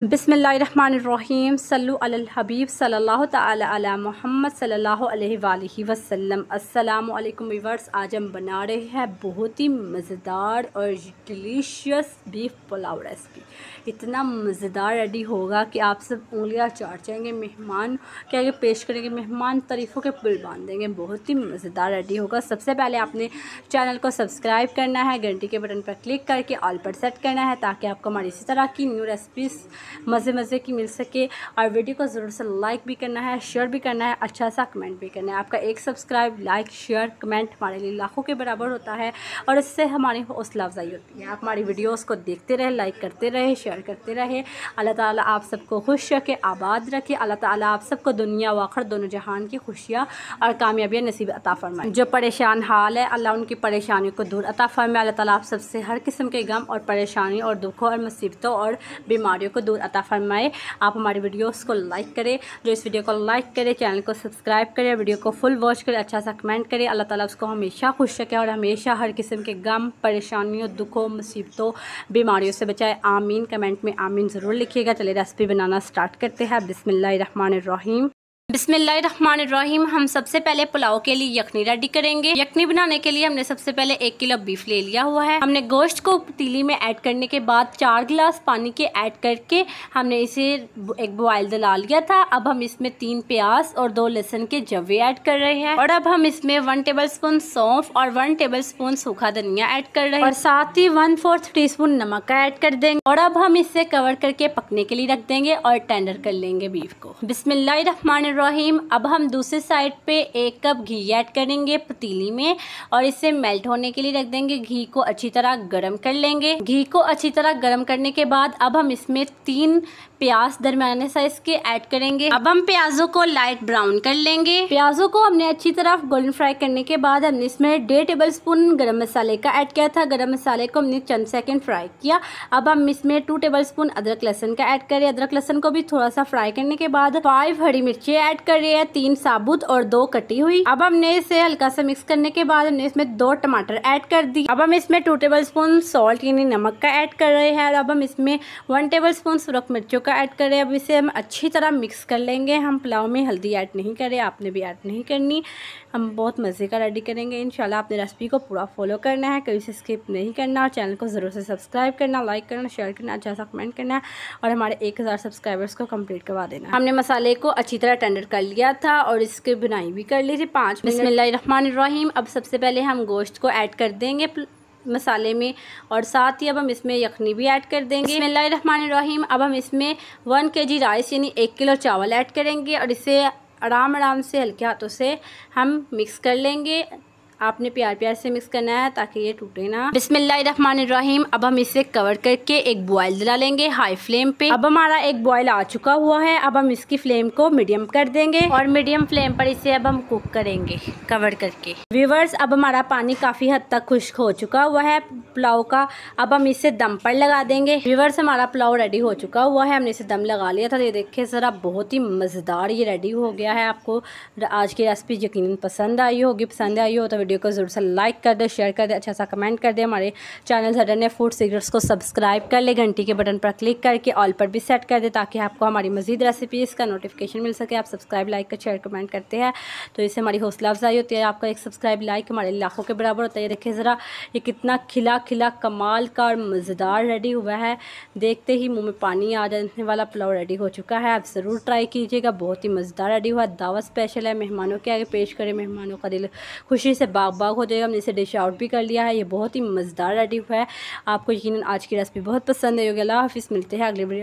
बिस्मिल्लाहिर्रहमानिर्रहीम सल्लु अलल हबीब सल्लल्लाहु तआला अला मुहम्मद सल्लल्लाहु अलैहि वसल्लम। अस्सलामु अलैकुम व्यूअर्स, आज हम बना रहे हैं बहुत ही मज़ेदार और डिलीशियस बीफ पुलाव रेसिपी। इतना मज़ेदार रेडी होगा कि आप सब उंगलियां चाट जाएंगे। मेहमान के आगे पेश करेंगे, मेहमान तारीफ़ों के पुल बांध देंगे। बहुत ही मज़ेदार रेडी होगा। सबसे पहले आपने चैनल को सब्सक्राइब करना है, घंटी के बटन पर क्लिक करके ऑल पर सेट करना है ताकि आपको हमारी इसी तरह की न्यू रेसिपीज़ मज़े की मिल सके। और वीडियो को ज़रूर से लाइक भी करना है, शेयर भी करना है, अच्छा सा कमेंट भी करना है। आपका एक सब्सक्राइब, लाइक, शेयर, कमेंट हमारे लिए लाखों के बराबर होता है और इससे हमारी हौसला अफजाई होती है। आप हमारी वीडियोस को देखते रहे, लाइक करते रहे, शेयर करते रहे। अल्लाह ताला आप सबको खुश रखे, आबाद रखे। अल्लाह ताला आप सबको दुनिया व आखिरत दोनों जहान की खुशियाँ और कामयाबियाँ नसीब अता फरमाए। जो परेशान हाल है, अल्लाह उनकी परेशानियों को दूर अता फरमाए। अल्लाह ताला आप सबसे हर किस्म के गम और परेशानी और दुखों और मुसीबतों और बीमारियों को दूर अता फरमाए। आप हमारी वीडियोस को लाइक करें, जो इस वीडियो को लाइक करे, चैनल को सब्सक्राइब करें, वीडियो को फुल वॉच करें, अच्छा सा कमेंट करें। अल्लाह ताला उसको हमेशा खुश रखे और हमेशा हर किस्म के गम, परेशानियों, दुखों, मुसीबतों, बीमारियों से बचाए। आमीन। कमेंट में आमीन ज़रूर लिखिएगा। चलिए रेसिपी बनाना स्टार्ट करते हैं। बिस्मिल्लाहिर्रहमानिर्रहीम। बिस्मिल्लाहिर्रहमानिर्रहीम। हम सबसे पहले पुलाव के लिए यखनी रेडी करेंगे। यखनी बनाने के लिए हमने सबसे पहले 1 किलो बीफ ले लिया हुआ है। हमने गोश्त को पतीली में ऐड करने के बाद 4 गिलास पानी के ऐड करके हमने इसे एक बॉयल दिला लिया था। अब हम इसमें 3 प्याज और 2 लहसुन के जवे ऐड कर रहे हैं और अब हम इसमें 1 टेबलस्पून सौंफ और 1 टेबलस्पून सूखा धनिया ऐड कर रहे हैं और साथ ही 1/4 टीस्पून नमक का ऐड कर देंगे और अब हम इसे कवर करके पकने के लिए रख देंगे और टेंडर कर लेंगे बीफ को। बिस्मिल्लाहिर्रहमानिर्रहीम। अब हम दूसरी साइड पे 1 कप घी ऐड करेंगे पतीली में और इसे मेल्ट होने के लिए रख देंगे। घी को अच्छी तरह गर्म कर लेंगे। घी को अच्छी तरह गर्म करने के बाद अब हम इसमें 3 प्याज दरमियाने साइज के ऐड करेंगे। अब हम प्याजों को लाइट ब्राउन कर लेंगे। प्याजों को हमने अच्छी तरह गोल्डन फ्राई करने के बाद हमने इसमें 1.5 टेबलस्पून गरम मसाले का ऐड किया था। गरम मसाले को हमने चंद सेकंड फ्राई किया। अब हम इसमें 2 टेबलस्पून अदरक लहसुन का ऐड करें। अदरक लहसुन को भी थोड़ा सा फ्राई करने के बाद 5 हरी मिर्ची ऐड कर रही है, 3 साबुत और 2 कटी हुई। अब हमने इसे हल्का सा मिक्स करने के बाद हमने इसमें 2 टमाटर ऐड कर दी। अब हम इसमें 2 टेबलस्पून सॉल्ट यानी नमक का ऐड कर रहे हैं और अब हम इसमें 1 टेबलस्पून सुरख मिर्चों का ऐड कर रहे हैं। अब इसे हम अच्छी तरह मिक्स कर लेंगे। हम पुलाव में हल्दी ऐड नहीं करें, आपने भी ऐड नहीं करनी। हम बहुत मज़े का रेडी करेंगे इंशाल्लाह। आपने रेसिपी को पूरा फॉलो करना है, कभी से स्किप नहीं करना और चैनल को ज़रूर से सब्सक्राइब करना, लाइक करना, शेयर करना, अच्छा सा कमेंट करना है और हमारे 1000 सब्सक्राइबर्स को कंप्लीट करवा देना। हमने मसाले को अच्छी तरह टेंडर कर लिया था और इसकी बुनाई भी कर ली थी 5 मिनट। बिस्मिल्लाहिर्रहमानिर्रहीम। अब सबसे पहले हम गोश्त को ऐड कर देंगे मसाले में और साथ ही अब हम इसमें यखनी भी ऐड कर देंगे। बिस्मिल्लाहिर्रहमानिर्रहीम। अब हम इसमें 1 kg राइस यानी 1 किलो चावल ऐड करेंगे और इसे आराम से हल्के हाथों से हम मिक्स कर लेंगे। आपने प्यार से मिक्स करना है ताकि ये टूटे ना। बिस्मिल्लाहिर्रहमानिर्रहीम। अब हम इसे कवर करके एक बॉयल दिला लेंगे हाई फ्लेम पे। अब हमारा एक बॉयल आ चुका हुआ है। अब हम इसकी फ्लेम को मीडियम कर देंगे और मीडियम फ्लेम पर इसे अब हम कुक करेंगे कवर करके। व्यूअर्स, अब हमारा पानी काफ़ी हद तक खुश्क हो चुका हुआ है पुलाव का। अब हम इसे दम पर लगा देंगे। व्यूअर्स, हमारा पुलाव रेडी हो चुका हुआ है। हमने इसे दम लगा लिया था। ये देखिए ज़रा, बहुत ही मज़ेदार ये रेडी हो गया है। आपको आज की रेसिपी यकीनन पसंद आई होगी। पसंद आई हो तो वीडियो को ज़रूर से लाइक कर दे, शेयर कर दे, अच्छा सा कमेंट कर दे। हमारे चैनल सडन फूड सीक्रेट्स को सब्सक्राइब कर ले, घंटी के बटन पर क्लिक करके ऑल पर भी सेट कर दे ताकि आपको हमारी मज़ीद रेसिपीज़ का नोटिफिकेशन मिल सके। आप सब्सक्राइब, लाइक, शेयर, कमेंट करते हैं तो इससे हमारी हौसला अफजाई होती है। आपका एक सब्सक्राइब, लाइक हमारे लाखों के बराबर होता है। देखिए ज़रा, ये कितना खिला कमाल का और मज़ेदार रेडी हुआ है। देखते ही मुँह में पानी आ जाने वाला पुलाव रेडी हो चुका है। आप ज़रूर ट्राई कीजिएगा, बहुत ही मज़ेदार रेडी हुआ। दावत स्पेशल है, मेहमानों के आगे पेश करें, मेहमानों का दिल खुशी से बाग हो जाएगा। हमने इसे डिश आउट भी कर लिया है। ये बहुत ही मज़ेदार रेडी हुआ है। आपको यकीनन आज की रेसिपी बहुत पसंद आई होगी। अल्लाह हाफ़िज़। मिलते हैं अगले वीडियो।